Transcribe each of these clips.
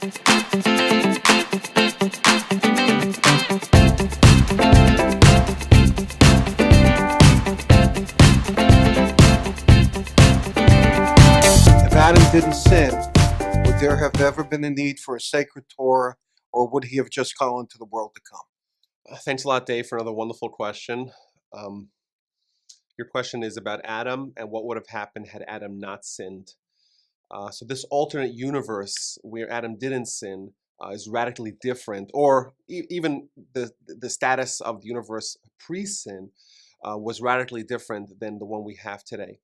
If Adam didn't sin, would there have ever been a need for a sacred Torah, or would he have just gone into the world to come? Thanks a lot, Dave, for another wonderful question. Your question is about Adam and what would have happened had Adam not sinned. So this alternate universe where Adam didn't sin is radically different, or even the status of the universe pre-sin was radically different than the one we have today.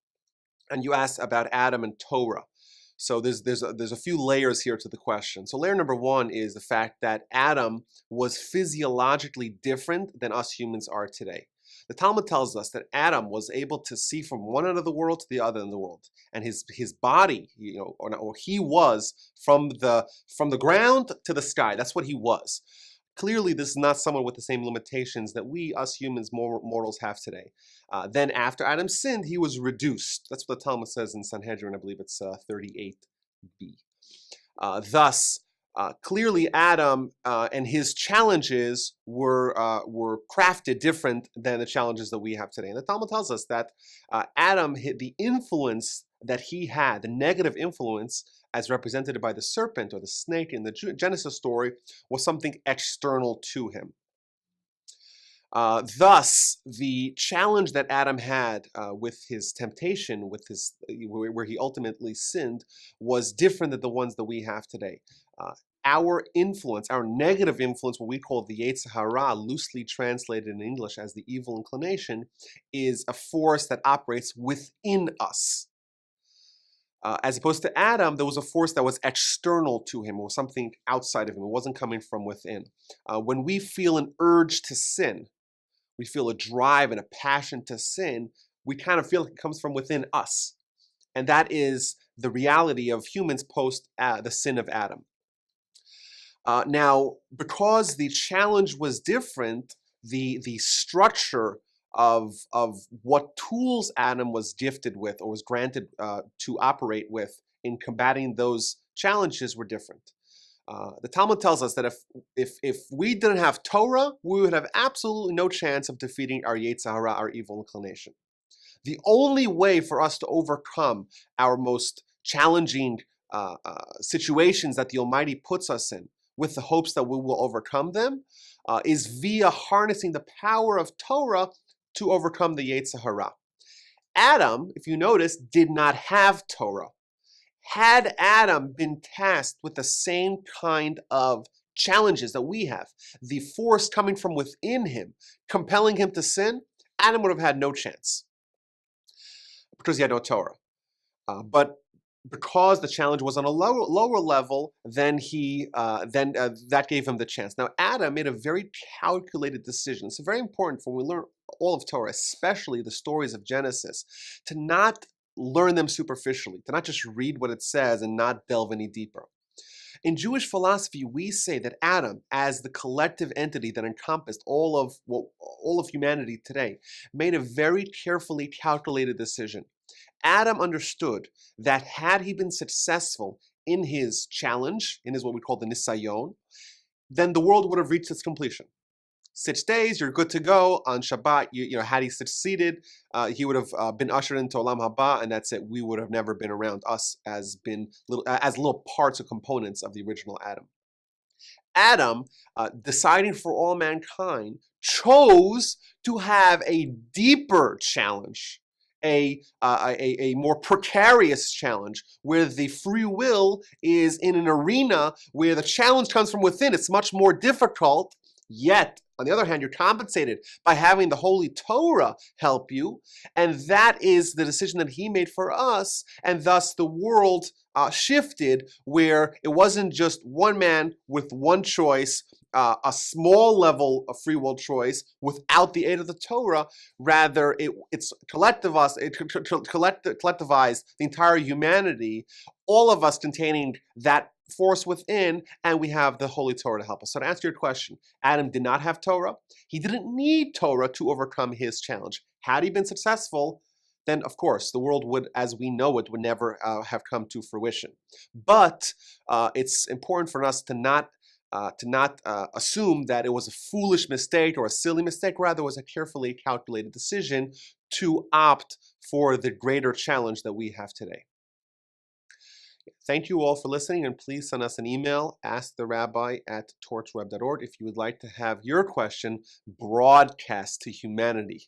And you asked about Adam and Torah. So there's a few layers here to the question. So layer number one is the fact that Adam was physiologically different than us humans are today. The Talmud tells us that Adam was able to see from one end of the world to the other in the world, and his body, or he was from the ground to the sky. That's what he was. Clearly, this is not someone with the same limitations that we, us humans, mortals, have today. Then after Adam sinned, he was reduced. That's what the Talmud says in Sanhedrin. I believe it's 38b. Thus, clearly Adam and his challenges were crafted different than the challenges that we have today. And the Talmud tells us that Adam, the influence that he had, the negative influence, as represented by the serpent or the snake in the Genesis story, was something external to him. Thus, the challenge that Adam had with his temptation, where he ultimately sinned, was different than the ones that we have today. Our influence, our negative influence, what we call the Yetzer Hara, loosely translated in English as the evil inclination, is a force that operates within us. As opposed to Adam, there was a force that was external to him, or something outside of him. It wasn't coming from within. When we feel an urge to sin, we feel a drive and a passion to sin, we kind of feel like it comes from within us. And that is the reality of humans post the sin of Adam. Now, because the challenge was different, the structure of what tools Adam was gifted with or was granted to operate with in combating those challenges were different. The Talmud tells us that if we didn't have Torah, we would have absolutely no chance of defeating our Yetzer Hara, our evil inclination. The only way for us to overcome our most challenging situations that the Almighty puts us in, with the hopes that we will overcome them, is via harnessing the power of Torah to overcome the Yetzer Hara. Adam, if you notice, did not have Torah. Had Adam been tasked with the same kind of challenges that we have, the force coming from within him, compelling him to sin, Adam would have had no chance because he had no Torah. But because the challenge was on a lower level, then that gave him the chance. Now, Adam made a very calculated decision. It's very important when we learn all of Torah, especially the stories of Genesis, to not learn them superficially, to not just read what it says and not delve any deeper. In Jewish philosophy, we say that Adam, as the collective entity that encompassed all of humanity today, made a very carefully calculated decision. Adam understood that had he been successful in his challenge, in his what we call the Nisayon, then the world would have reached its completion. 6 days, you're good to go. On Shabbat, had he succeeded, he would have been ushered into Olam Haba, and that's it. We would have never been around, us as little parts or components of the original Adam. Adam, deciding for all mankind, chose to have a deeper challenge, a more precarious challenge, where the free will is in an arena where the challenge comes from within. It's much more difficult, yet, on the other hand, you're compensated by having the Holy Torah help you, and that is the decision that he made for us, and thus the world shifted, where it wasn't just one man with one choice, a small level of free will choice without the aid of the Torah. Rather, it's collectivized the entire humanity, all of us containing that force within, and we have the Holy Torah to help us. So to answer your question, Adam did not have Torah. He didn't need Torah to overcome his challenge. Had he been successful, then of course the world would, as we know it, would never have come to fruition. But it's important for us to not assume that it was a foolish mistake or a silly mistake. Rather, it was a carefully calculated decision to opt for the greater challenge that we have today. Thank you all for listening, and please send us an email, asktherabbi@torchweb.org, if you would like to have your question broadcast to humanity.